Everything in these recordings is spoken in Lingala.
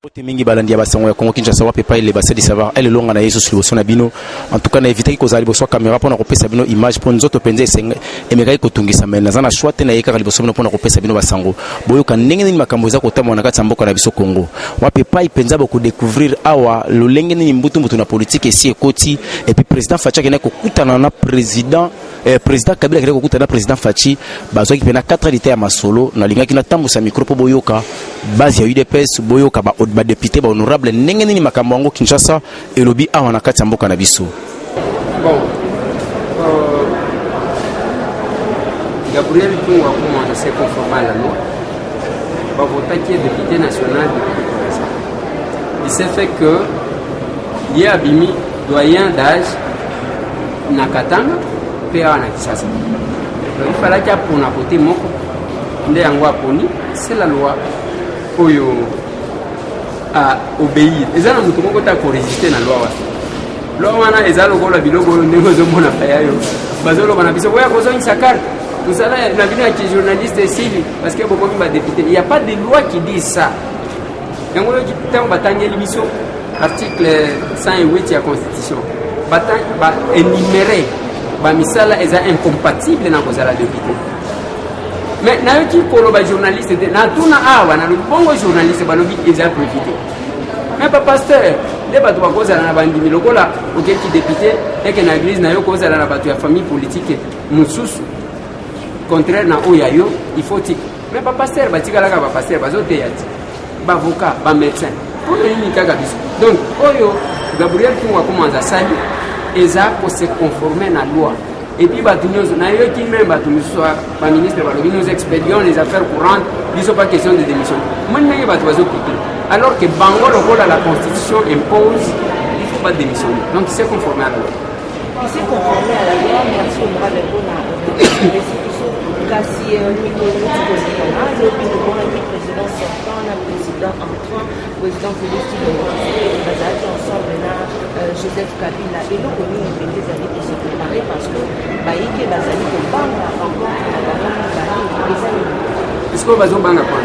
mingi balandi ya basango ya Congo Kinshasa wa pepa ile basedi savoir elle longa na Yesu liboso na bino en tout cas na éviter ko zali boso caméra pona ko pesa bino image pona nzoto penze esenga emekai ko tungisa mena zana choix te na yeka liboso bino pona ko pesa bino basango boyo ka ndenge ni makambo za ko tamona kati mboka na biso Congo wa pepa ipenza ba ko découvrir awa lolenge ni mbutu na politique esi ekoti et puis président Fachi kena ko kutana na président Kabila kena ko kutana président Fachi bazo ki pena 4 états ya masolo na linga kina tambusa micro po boyoka base ya UDPS boyoka ba député ba honorable ndenge nini makambo yango Kinshasa elobi awa na kati mboka na biso. Bon, Gabriel Tunga commence à se conformer à la loi. Va voter qui est député national depuis Kinshasa. Il s'est fait que il y a Bimi doyen d'âge na Katanga PA na Kinshasa. Il fallait qu'il pour na voter moko nde yango aponi, c'est la loi oyo à obéir. Et ça, nous devons résister à la loi. Loi, on a les allocs, la bilogo, le négoce, mon affaire. Basolo, on a besoin de sa carte. Tout ça, la vie qui est journaliste et civil, parce qu'il y a beaucoup de députés. Il n'y a pas de loi qui dit ça. Il y a un l'émission, article 108 de la Constitution. Énumérer, misala est incompatible dans la député. Mais na yoki kolo ba journaliste na tuna awa na bongo journaliste ba lobi eza profiter. Mais pas pasteur, les bato ba koza na bandimi lokola okeki député et que na église na yo koza na bato ya famille politique mususu contraire na oyayo il faut tik. Mais pas pasteur ba tikala ka ba pasteur ba zote yati. Ba avocat, ba médecin. On est ni kaka biso. Donc oyo Gabriel Tunga commence à saluer eza pour se conformer na loi. Et puis, même ministre nous expédions les affaires courantes, il ne pas question de démission. Alors que Bango, la Constitution impose, il ne faut pas démissionner. Donc, il s'est conformé à la loi. Il s'est conformé à la loi, merci au bras de restitution. Car si président sortant, le président entrant, le président Félix Tshisekedi, ensemble là, Joseph Kabila, et nous connaissons les années qui se préparent parce que Baïke Bazali de Banga encore est-ce que Bazo Banga quoi?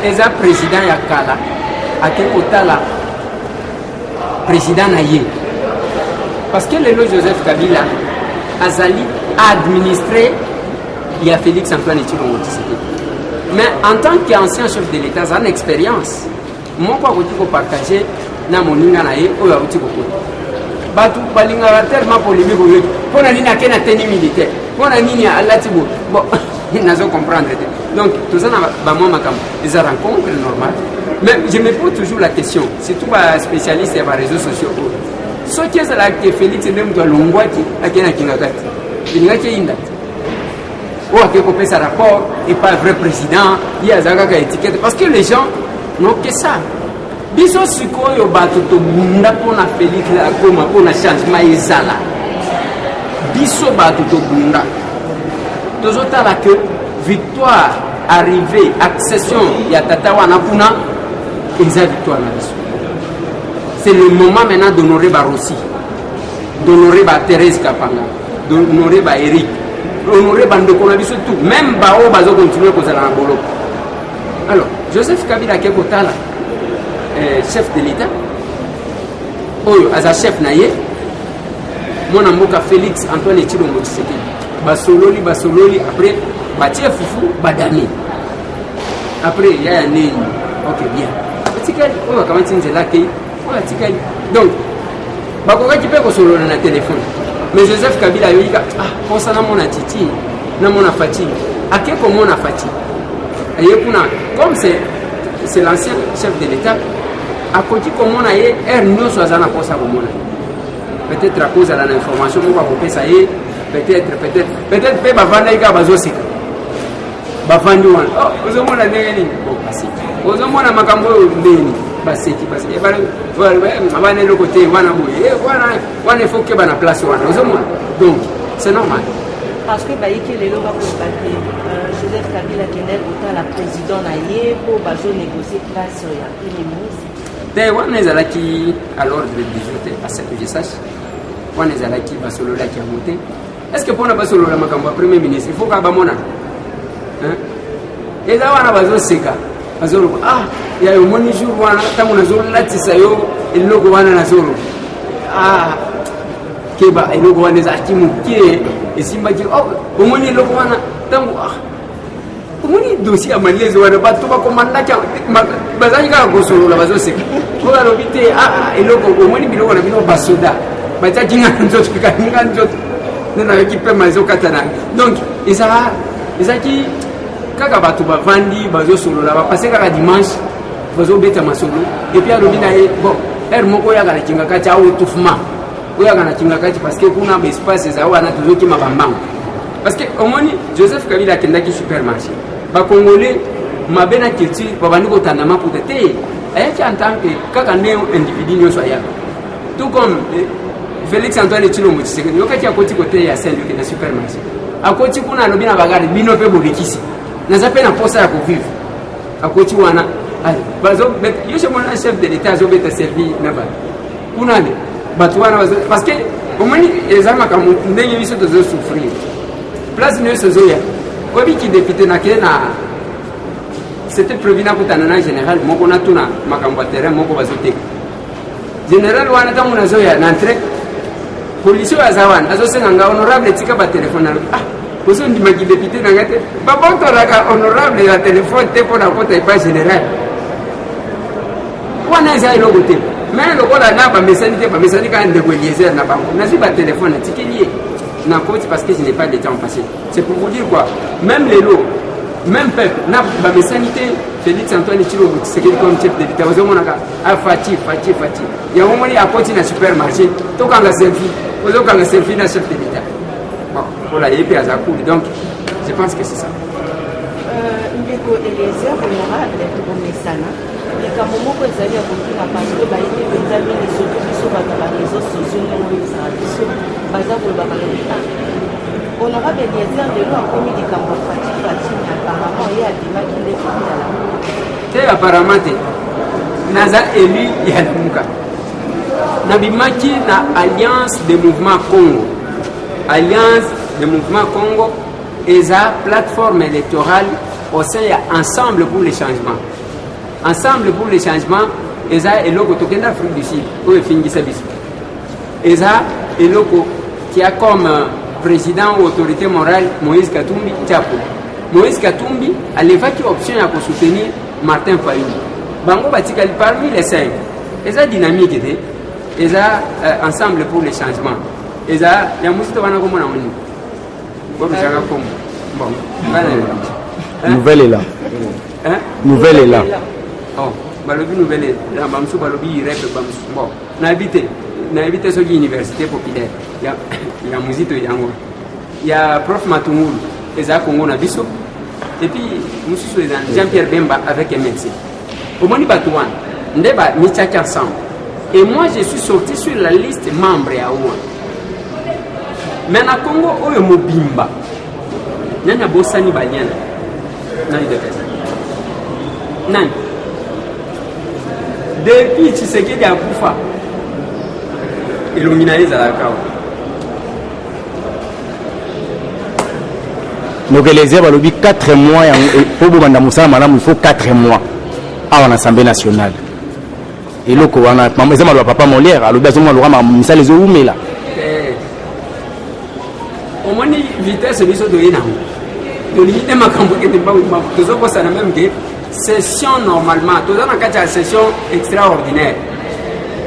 Les président Yakala, à quel côté là, président Naye. Parce que le Joseph Kabila, Azali a administré, il y a Félix Antoine Tshilombo Tshisekedi. Mais en tant qu'ancien chef de l'État, j'ai une expérience. Moi, je peux partager dans mon inganaï ou à Outiboko. Batu balinga tellement polémique pour la ligne à quelle tenue militaire. Pour la ligne à l'Atibo. Bon, ils n'ont pas comprendre. Donc, tout ça, ils ont rencontre normale. Mais je me pose toujours la question, surtout les spécialistes et les réseaux sociaux. Ce qui est là que Félix Ndem doit l'ongouati à quel Kingagati. Il n'y a qu'un indat. Ou à quel copain sa rapport, et pas vrai président, il y a Zagaga étiquette. Parce que les gens n'ont que ça. Biso sikoyo bato to bunda pona Félix la koma pona changement ezala. Biso bato to bunda. Tozota la que victoire arrivée accession ya tata wana kuna eza victoire na biso. C'est le moment maintenant d'honorer Barossi, d'honorer Thérèse Kapanga, d'honorer Eric, d'honorer Bandeko na biso tout, même bao bazo continuer kozala na bolo. Alors, Joseph Kabila Kekotala chef de l'État, oyo aza chef naye, mon amboka Félix Antoine Tshilombo Tshisekedi. Basololi, après, batie fufu, badani. Après, il y a un nez. Ok, bien. Tikali, on va commencer à dire que, voilà, tikali. Donc, bakoka qui peut solo na téléphone. Mais Joseph Kabila yoika, pour ça na mon atiti, na mon afati. Ake comme mon afati. Ayekuna, comme c'est l'ancien chef de l'État. À côté comme on a eu nous sommes à pour ça peut-être à cause de l'information on va couper ça y est peut-être peut bavanda ika bazosika bavandi wana oh ozomona ndenge bon basi ozomona makambo ndeni baseki abana le côté wana boye wana faut que bana place wana ozomona donc c'est normal parce que baïke les lois pour battre Joseph Kabila Kenel autant la président naie pour bazo négocier place ya premier ministre. On est à qui à l'ordre du jour, à ce que je sache, on est à qui Basolo qui a monté. Est-ce que pour la Basolo la Premier ministre, il faut qu'à Bamona. Et là, on a besoin de Seka. azolo ya yo moni jour wana tangu nazolo latisa yo eloko wana nazolo keba eloko wana za kimukie esimba ki omoni eloko wana tangu omoni dossier amalizo wana bato bakomanda ka bazali ka kosolola bazoseka kola lobite eloko omoni biloko na bino basoda bata kinga nzoto kinga nzoto nana ekipe mazo katana donc ezaki kaka bato bavandi bazosolola bapase kaka dimanche bazobeta masolo et puis alobi na bon moko yaka na kinga kati au tufuma oyaka na kinga kati parce que kuna ba espace za wana tozoki mabambango parce que omoni Joseph Kabila kendaki supermarché ba congolais mabena culture babandi kotandama pour te ayaki en tant que kaka ne individu nyoso ayaka tout comme Félix Antoine Tshilombo Tshisekedi yokati akoti côté ya Saint-Luc na supermarché akoti kuna alobi na bagari bino pe bolikisi naza pe na posa ya kovivre akoti wana bazo yoshe mona chef de l'état zo beta servi na ba kuna ne bato wana parce que omoni ezama ka ndenge biso tozo souffrir place ne se zoya kobi ki député na kena c'était prévu na kutana na général moko na tuna makambo terrain moko bazote général wana tamu na zoya na entrée police wa zawana azosenga nga honorable tika ba téléphone koso ndima ki député na ngate ba bonto raka honorable la téléphone te pona kota pas général wana za iloko te mais le kola na ba mesani ka ndeko Eliezer na bango na ba téléphone tikilié na côté parce que je n'ai pas de temps passé c'est pour vous dire quoi même les lots même peuple na ba mesanité Félix Antoine Tshilombo Tshisekedi comme chef de l'état ozo monaka fati ya omoni a côté na supermarché to kanga selfie ozo kanga selfie na chef de l'état bon voilà et puis à cool donc je pense que c'est ça ndeko Eliezer honorable to mesana likambo moko ezali ya kokinga parce que bayebi mpenza mingi surtout biso bato ya bareseau sociaux ndenge oyebisaka biso baza koloba balobi honorable Eliezer lelo akomi likambo fati mais apparemment ye abimaki nde kotala te apparemment te naza élu ya lamuka nabimaki na alliance de mouvement Congo eza plateforme électorale au sein ya ensemble pour les changements eza eloko tokenda Afrique du Sud oyo efingisa biso eza eloko qui a comme président ou autorité morale Moïse Katumbi Tchapo. Moïse Katumbi alevaki option ya soutenir Martin Fayulu bango batikali parmi les 5 eza dynamique te eza ensemble pour les changements eza ya musito wana komona moni bobisaka komo bon nouvelle est là nouvelle est là balobi nouvelle là bamsu balobi rep bamsu bon na éviter soki université populaire ya muzito yango ya prof Matungulu eza Congo na biso et puis mususu eza Jean-Pierre Bemba avec un médecin omoni bato wana nde ba mitchaki ensemble et moi je suis sorti sur la liste membre ya oua mais na Congo oyo mobimba nyanya bosani baliana nani de pesa nani depuis Tshisekedi akufa elongina ezalaka donc les heures balobi 4 mois pour bobanda musala malamu il faut 4 mois à l'Assemblée nationale et loko wana eza maloba papa Molière alobi azomona loka misala ezoumela omoni vitesse biso toye nango tolimite makambo ete tozokosana même ke session normalement toza na kati ya session extraordinaire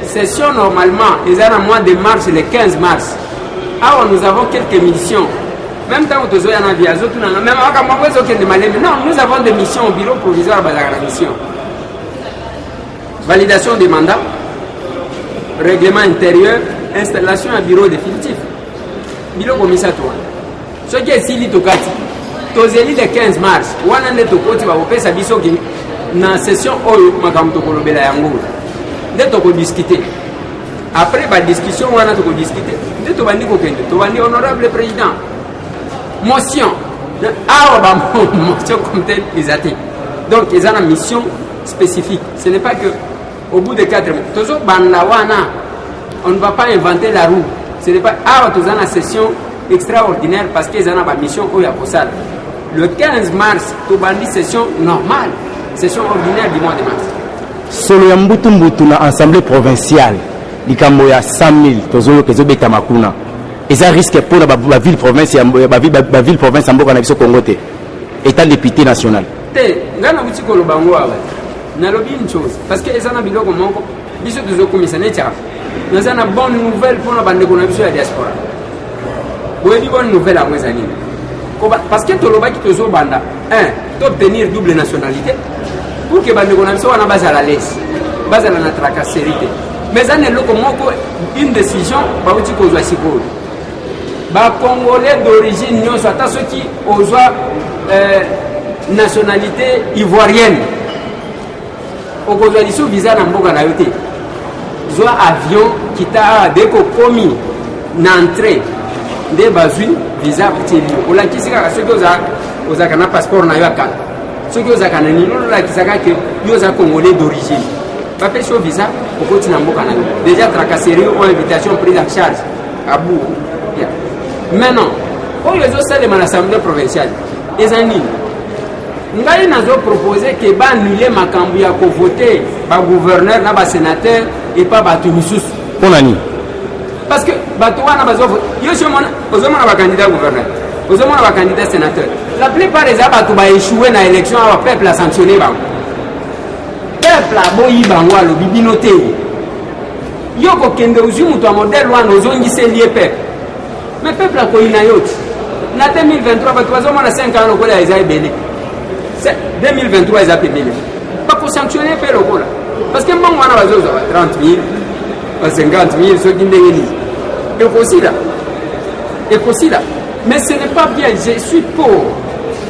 session normalement eza na mois de mars le 15 mars awa nous avons quelques missions même temps tozoya na viazo tunanga même makambo ezokende malembe non nous avons des missions au bureau provisoire bazaka na mission validation des mandats règlement intérieur installation à bureau définitif biloko misato soki esili tokati tozeli le 15 mars wana nde tokoti bakopesa biso na session oyo makambo tokolobela yango nde tokodiscute après badiscussion wana tokodiscute nde tobandi kokende tobandi honorable président motion awa bamotion comme tel eza te donc eza na mission spécifique ce n'est pas que au bout de 4 mois tozobanda wana on ne va pas inventer la roue ce n'est pas awa toza na session extraordinaire parce que eza na bamission oyo ya kosala le 15 mars tobandi session normale session ordinaire du mois de mars. Solo ya mbutu na assemblée provinciale likambo ya 100 000 tozolo kezobeta makuna eza risque pour la ville province ya ba ville province ya mboka na biso Congo te état député national te ngana buti ko lobango awa na lobi une chose parce que ezana biloko moko biso tozokomisa netia nazana bonne nouvelle pour na bande kona biso ya diaspora boyebi bonne nouvelle à mweza nini parce que tolobaki tozobanda d'obtenir double nationalité pour que bande kona biso wana bazala l'aise bazala na tracasserie te mais ça n'est une décision bauti kozwa sikoyo ba congolais d'origine nyonso ata soki ozwa nationalité ivoirienne okozwa liso visa na mboka na yo te zwa avion kita deko komi na entrée nde bazwi visa kutelio olakisi kaka soki ozaka na passeport na yo akala soki ozaka na nini olakisaka ke yo oza congolais d'origine bapesi yo visa okoti na mboka na yo déjà tracasserie ou invitation prise en charge à bout. Maintenant oyo ezosalema na assemblée provinciale eza nini ngai nazoproposer ke baannule makambo ya kovote bagouverneur na basénateur et pas bato misusu mpona nini parce que bato wana bazovote yo ozomona bacandidat gouverneur ozomona bacandidat sénateur la plupart eza bato baéchoué na élection awa peuple a sanctionné bango peuple aboyi bango alobi bino te yo kokende ozwi moto ya modele wana ozongiseli ye peuple mais peuple akoyina yo ti na 2023 bato bazomona 5 ans lokola eza ebele 2023 eza pebele bakosanctionne mpe lokola parce que mbongo wana bazozwa ba 30 000 ba 50 000 soki ndenge nini ekosila mais ce n'est pas bien je suis pour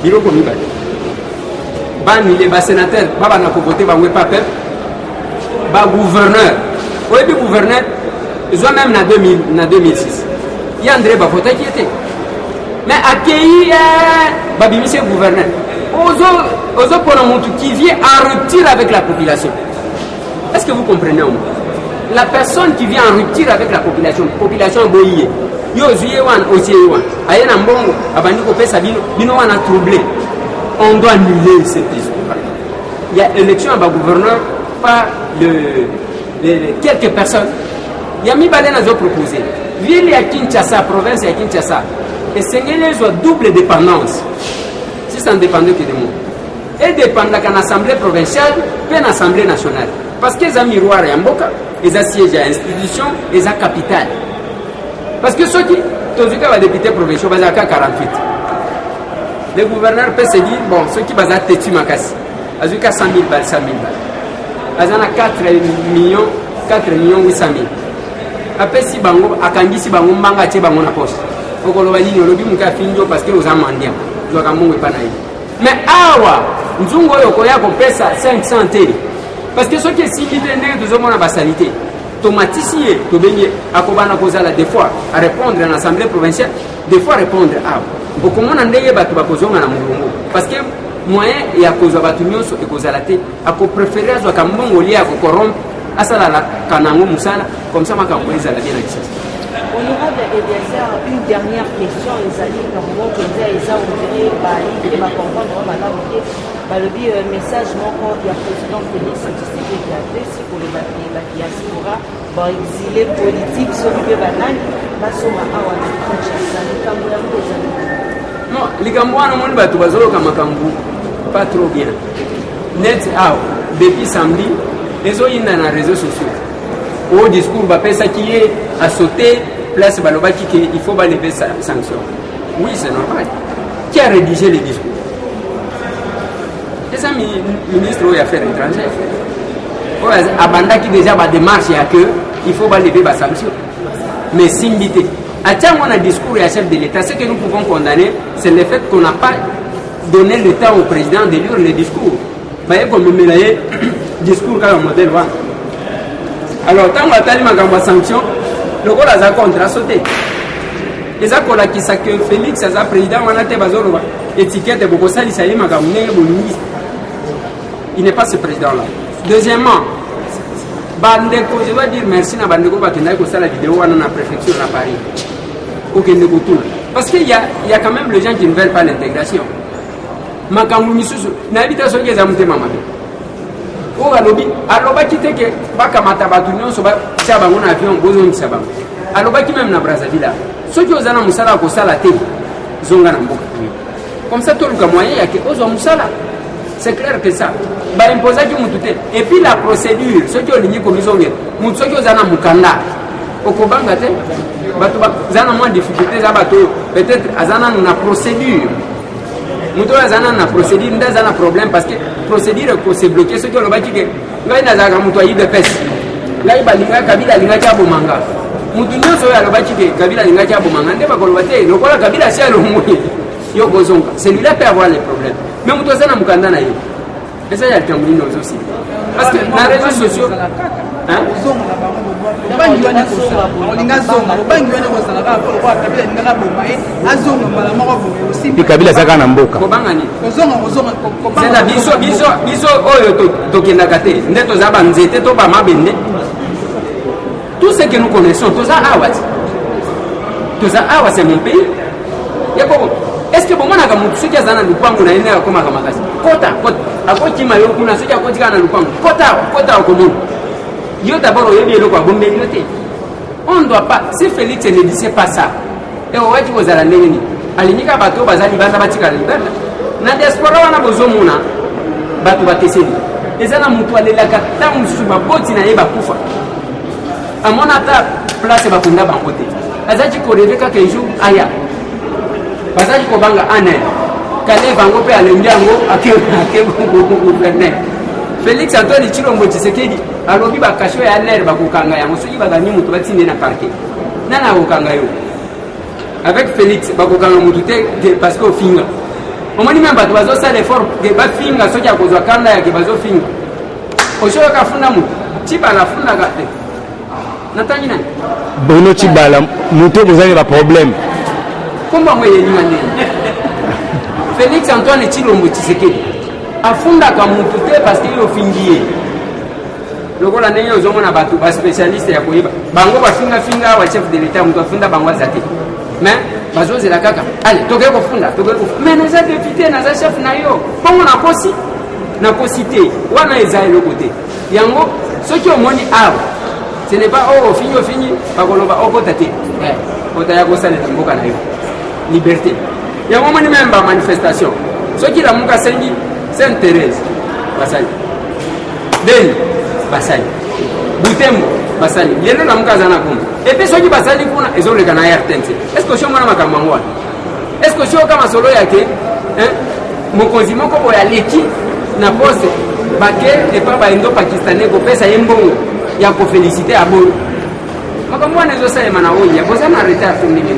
biloko mibale banile basénateur babana kovote bango epa peuple bagouverneur oyebi gouverneur ezwa même na 2006 ya André bavotaki ete mais accueilli babimisi gouverneur ozo pona mutu qui vient en rupture avec la population. Est-ce que vous comprenez au moins? La personne qui vient en rupture avec la population boyé yo zuye wan otie wan ayena mbongo abandi ko pesa bino wana troublé, on doit annuler cette discours. Il y a élection à gouverneur par quelques personnes. Il y a mis balena zo proposer ville ya Kinshasa, province ya Kinshasa et sengele zo double dépendance. Si ça ne dépendait que de moi. Et dépendait qu'en assemblée provinciale, puis en assemblée nationale. Parce qu'ils ont miroir et mboka, ils ont siège à institution, ils ont capital. Parce que ceux qui, tous les cas, députés provinciaux, ils ont 48. Le gouverneur peut se dire, bon, ceux qui ont têtu makasi, ils ont 100 000 balles, 100 000 balles. Ils ont 4 millions 800 000. Après, si bango, akangi si bango, manga tche bango na poste. Faut qu'on le dise, on le dit, on a fini parce qu'ils ont mendiant. Mais awa nzungo yoko ya kopesa 500 télé parce que ce qui est cité ndenge tozomona basanité tomatisier tobenye akobana kozala des fois à répondre en assemblée provinciale des fois répondre awa okomona ndenge bato bakozonga na mulungu parce que moyen ya kozwa bato nyonso ekozala te ako préférer azwa kambongo lia ko corrompre asala la kanango musala comme ça makambo ezala bien na kisasa. Honorable Eliezer, une dernière question. Les alliés normaux que vous avez, ils ont comprendre le message il y a président Félix Tshisekedi qui a fait si pour les diaspora, exilés politiques, celui de Banane, Basoma Awa, non, les Gambouans n'ont pas pas trop bien. Net out, depuis samedi, les autres sont dans les réseaux sociaux. Au discours, ça qui est à sauter. Place Balobaki qu'il faut pas lever sa sanction. Oui, c'est normal. Qui a rédigé les discours? Les amis ministres des Affaires étrangères. Abanda qui déjà va démarcher à que il faut pas lever sa sanction. Mais Simbité. À tiens, on a discours et à chef de l'État. Ce que nous pouvons condamner, c'est le fait qu'on n'a pas donné le temps au président de lire le discours. Vous voyez comme il y a discours comme un modèle. Alors, tant qu'on a tellement de sanctions, le rôle a contre sauté. Les accords qui savent que Félix, c'est président, on a été bazoro, étiquette pour ça, il n'est pas ce président-là. Deuxièmement, Bandeko, je dois dire merci à Bandeko parce qu'il a fait la vidéo dans la préfecture à Paris. Parce qu'il y a quand même les gens qui ne veulent pas l'intégration. makambo misusu nayebi te soki eza motema mabe oyo alobaki te ke bakamata bato nyonso batia bango na avion bozongisa bango alobaki meme na Brazzaville soki oza na mosala ya kosala te zonga na mboka comme ça toluka moyen yake ozwa mosala c'est clair que ça baimposaki mutu te et puis la procédure soki olingi komizongela mutu soki oza na mokanda okobanga te bato baza na mwa difficulté eza bato peut-être aza nanu na procédure mutu oyo aza nanu na procédure nde aza na problème parce que procédure ekose bloqué soki olobaki ke ngai nazalaka mutu ayibe pese ngai balingaki Kabila alingaki abomanga mutu nyonso oyo alobaki ke Kabila alingaki abomanga nde bakoloba te lokola Kabila asi alongwe yo kozonga celui-là peut avoir les problèmes mais mutu aza na mokanda na ye eza ya likambo nini ozosi parce que na réseaux sociaux Kabila azaka na mboka kobangani biso oyo tokendaka te nde toza banzete to bamabende tout ce que nous connaissons toza awa c'est mon pays yakoko est-ce que bomonaka mutu soki aza na lupango na ye nde akomaka makasi kota akokima yo kuna soki akotika na lupango kota okomona yo d'abord oyebi eloko abombeli yo te on ne doit pas si Félix ne disait pas ça et owaki kozala ndenge nini alingika bato baza libanda batikala libanda na diaspora wana bozomona bato bateseli eza na mutu alelaka ntango mosusu baboti na ye bakufa amona ata place bakunda bango te azaki koreve kaka ejour aya bazaki kobanga aner kale bango mpe alembi yango ake gouverneur Félix Antoine Tshilombo Tshisekedi alobi bakasho ya aner bakokanga yango soki baganyi mutu batinde na parquet nana akokanga yo avec Félix bakokanga mutu te parce que ofinga omoni meme bato bazosala effort ke bafinga soki akozwa kanda yake bazofinga oshoyoka afunda mutu Tshibala afundaka te natangi nani Bruno Tshibala mutu ozali baproblème komba mwe yeninga ndeni Félix Antoine Tshilombo Tshisekedi afundaka mutu te parce que yo fingiye lokola ndenge ozomona bato baspécialiste ya koyeba bango bafingafinga awa chef de l'état mutu afunda bango aza te mais bazozela kaka ale toke kofunda mais naza député naza chef na yo bongo nakosi te wana eza eloko te yango soki omoni awa ce n'est pas ofingi bakoloba okota te otaya kosalela mboka na yo liberté yango omoni meme bamanifestation soki lamuka sengi Sainte Thérèse basali Beni basali Butembo basali lelo lamuka aza na kuna epe soki basali kuna ezoleka na RTNC est-ce que oshomona makambo yango wana est-ce que oshoka masolo yake mokonzi moko boye aleki na poste bake epa baendo pakistanais kopesa ye mbongo ya kofélicité aboyo makambo wana ezosalema na oyo boza na retard tondenge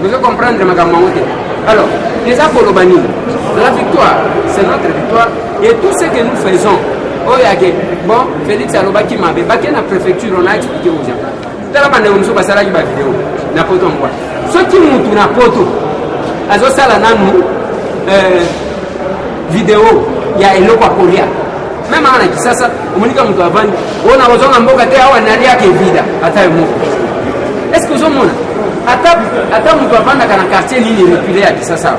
vous comprendre makambo yango te alors eza koloba nini la victoire c'est notre victoire et tout ce que nous faisons oyake bon Félix alobaki mabe bake na préfecture on a expliqué aux gens tala bandeko mosusu basalaki bavideo na poto ngwa soki mutu na poto azosala nanu video ya eloko akolia même ana kisasa omonika mutu avandi ona ozonga mboka te awa nali yake vida ata moko est-ce que ozomona ata mutu avandaka na quartier nini reculé ya kisasa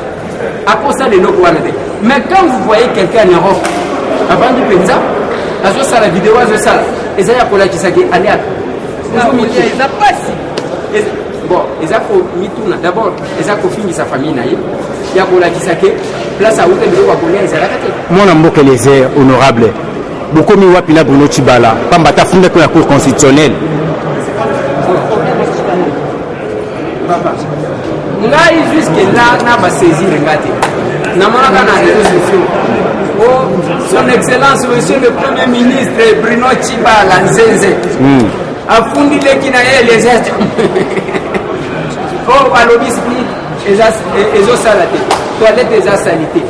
akosa leloko wana te mais quand vous voyez quelqu'un en Europe avandi penza azosala video azosala eza ya kolakisaki aliaka eza pasi bon eza komituna d'abord eza kofingisa famille na ye ya kolakisaki place autre biloko akolia ezalaka te mwana mboka les honorable bokomi wapi na Bruno Tshibala pamba tafundaki na cour constitutionnelle ngai jusque là na basaisir ngati namonaka na réseaux sociaux son excellence monsieur le premier ministre Bruno Tshibala Nzenze afundileki na ye les gestes balobi ezosala te toilette eza salite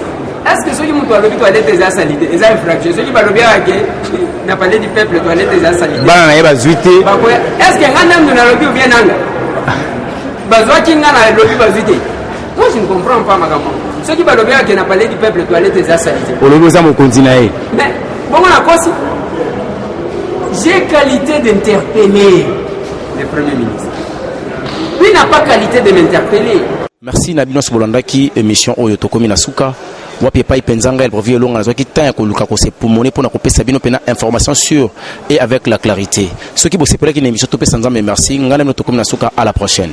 est-ce que soki mutu alobi toilette eza salite eza infraction soki balobi ayake na palais du peuple toilette eza salite bana na ye bazwi te est-ce que nga ndandu nalobi obie nanga bazwaki nga na lobi bazwi te moi je ne comprends pas makambo soki balobi ayake na palais du peuple toilette eza salite olobi oza mokonzi na ye mais bongo nakosi j'ai qualité d'interpeller le premier ministre lui n'a pas qualité de m'interpeller. Merci Nabino Sobolandaki émission Oyo Tokomi na Suka wapi pa ipenzanga el provi longa na zoki tan ko luka ko se pulmoner pour na ko pesa bino pena information sûre et avec la clarité. Ce qui vous sepelaki une émission to pesa nzambe merci ngana no to comme na suka à la prochaine.